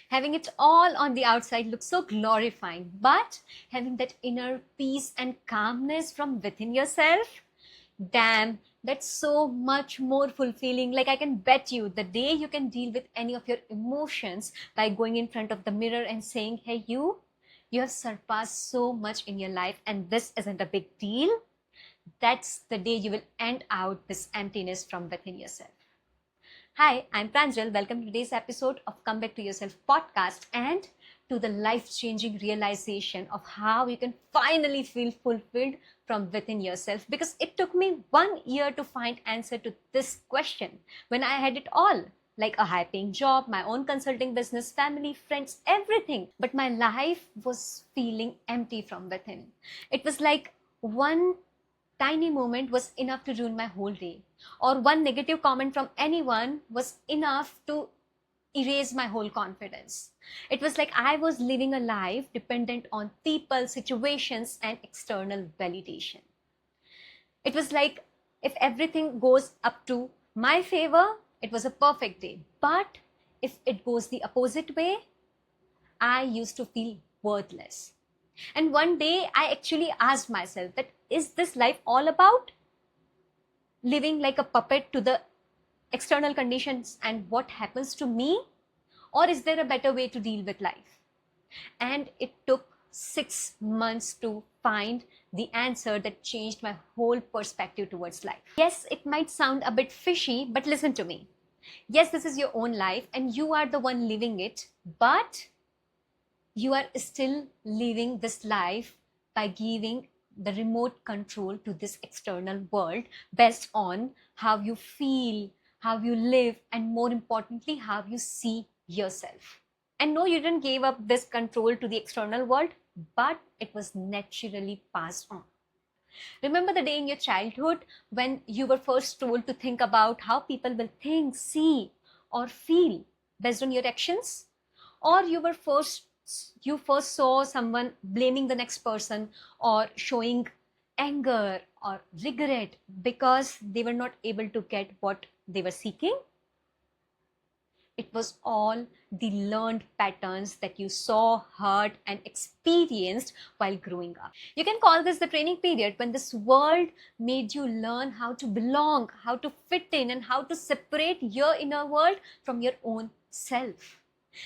Having it all on the outside looks so glorifying, but having that inner peace and calmness from within yourself, damn, that's so much more fulfilling. Like, I can bet you the day you can deal with any of your emotions by going in front of the mirror and saying, hey, you have surpassed so much in your life, and this isn't a big deal. That's the day you will end out this emptiness from within yourself. Hi, I'm Pranjal. Welcome to today's episode of Come Back to Yourself podcast and to the life-changing realization of how you can finally feel fulfilled from within yourself. Because it took me 1 year to find answer to this question when I had it all. Like a high-paying job, my own consulting business, family, friends, everything. But my life was feeling empty from within. It was like one tiny moment was enough to ruin my whole day, or one negative comment from anyone was enough to erase my whole confidence. It was like I was living a life dependent on people, situations, and external validation. It was like if everything goes up to my favor, it was a perfect day. But if it goes the opposite way, I used to feel worthless. And one day I actually asked myself that is this life all about living like a puppet to the external conditions and what happens to me? Or is there a better way to deal with life? And it took 6 months to find the answer that changed my whole perspective towards life. Yes, it might sound a bit fishy, but listen to me. Yes, this is your own life and you are the one living it, but you are still living this life by giving the remote control to this external world based on how you feel, how you live, and more importantly, how you see yourself. And no, you didn't give up this control to the external world, but it was naturally passed on. Remember the day in your childhood when you were first told to think about how people will think, see, or feel based on your actions? Or you first saw someone blaming the next person or showing anger or regret because they were not able to get what they were seeking? It was all the learned patterns that you saw, heard, and experienced while growing up. You can call this the training period when this world made you learn how to belong, how to fit in, and how to separate your inner world from your own self.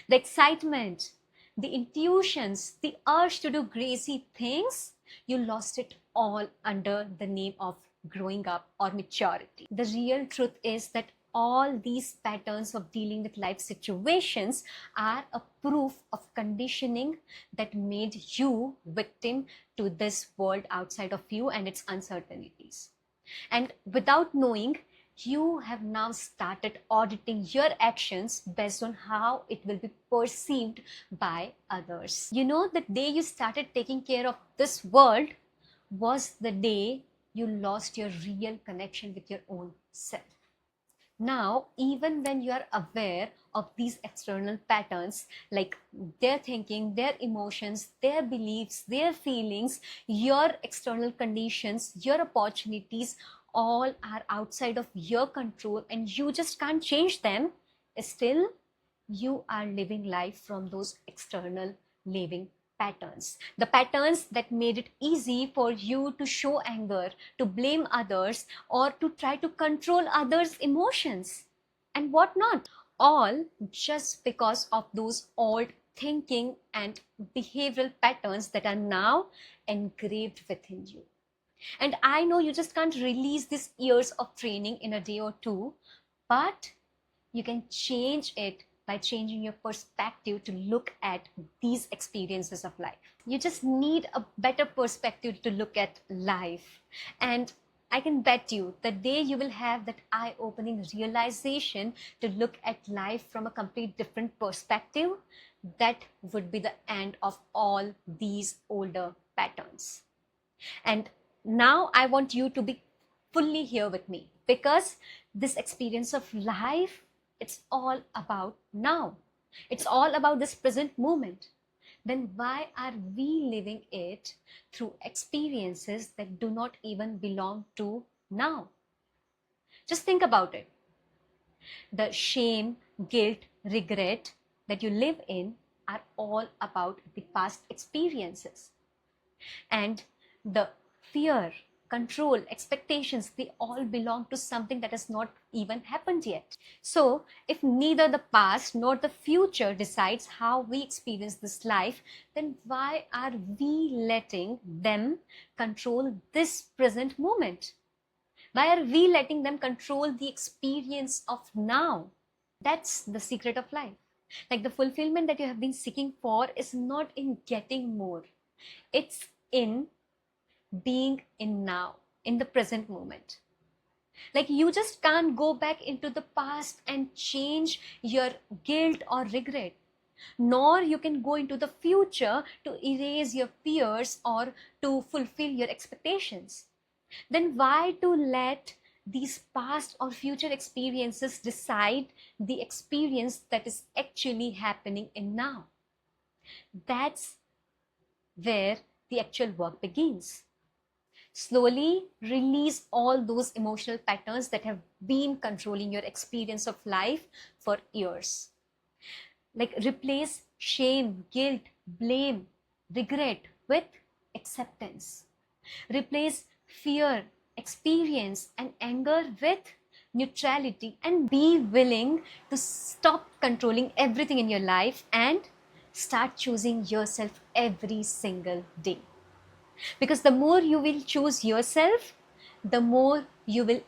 The excitement, the intuitions, the urge to do crazy things, you lost it all under the name of growing up or maturity. The real truth is that all these patterns of dealing with life situations are a proof of conditioning that made you victim to this world outside of you and its uncertainties. And without knowing, you have now started auditing your actions based on how it will be perceived by others. You know, the day you started taking care of this world was the day you lost your real connection with your own self. Now, even when you are aware of these external patterns, like their thinking, their emotions, their beliefs, their feelings, your external conditions, your opportunities, all are outside of your control and you just can't change them, still you are living life from those external living patterns. The patterns that made it easy for you to show anger, to blame others, or to try to control others' emotions and whatnot. All just because of those old thinking and behavioral patterns that are now engraved within you. And I know you just can't release these years of training in a day or two, but you can change it by changing your perspective to look at these experiences of life. You just need a better perspective to look at life. And I can bet you the day you will have that eye-opening realization to look at life from a complete different perspective, that would be the end of all these older patterns. And now I want you to be fully here with me because this experience of life, it's all about now. It's all about this present moment. Then why are we living it through experiences that do not even belong to now? Just think about it. The shame, guilt, regret, that you live in are all about the past experiences. And the fear, control, expectations, they all belong to something that has not even happened yet. So, if neither the past nor the future decides how we experience this life, then why are we letting them control this present moment? Why are we letting them control the experience of now? That's the secret of life. Like the fulfillment that you have been seeking for is not in getting more, it's in being in now, in the present moment. Like you just can't go back into the past and change your guilt or regret, nor you can go into the future to erase your fears or to fulfill your expectations. Then why to let these past or future experiences decide the experience that is actually happening in now? That's where the actual work begins. Slowly release all those emotional patterns that have been controlling your experience of life for years. Like replace shame, guilt, blame, regret with acceptance. Replace fear, experience, and anger with neutrality, and be willing to stop controlling everything in your life and start choosing yourself every single day. Because the more you will choose yourself, the more you will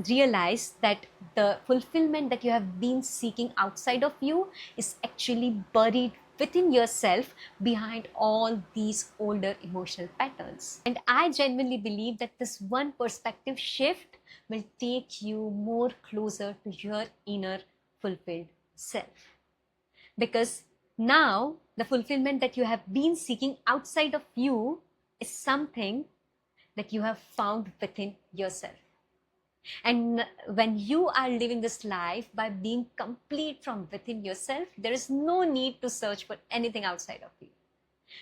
realize that the fulfillment that you have been seeking outside of you is actually buried within yourself behind all these older emotional patterns. And I genuinely believe that this one perspective shift will take you more closer to your inner fulfilled self. Because now the fulfillment that you have been seeking outside of you is something that you have found within yourself. And when you are living this life by being complete from within yourself, there is no need to search for anything outside of you.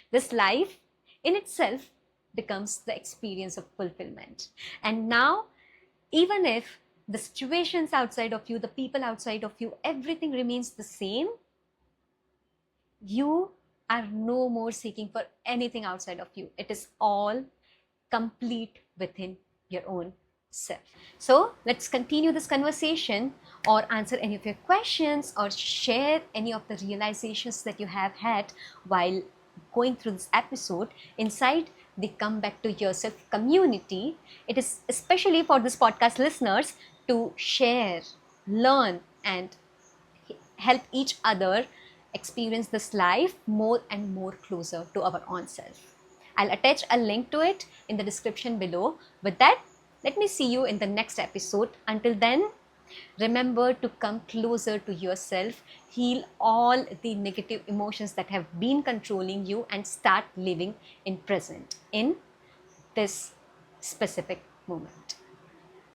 This life in itself becomes the experience of fulfillment. And now, even if the situations outside of you, the people outside of you, everything remains the same, you are no more seeking for anything outside of you. It is all complete within your own self. So let's continue this conversation, or answer any of your questions, or share any of the realizations that you have had while going through this episode inside the Come Back to Yourself community. It is especially for this podcast listeners to share, learn, and help each other experience this life more and more closer to our own self. I'll attach a link to it in the description below. With that, let me see you in the next episode. Until then, remember to come closer to yourself, heal all the negative emotions that have been controlling you, and start living in present in this specific moment.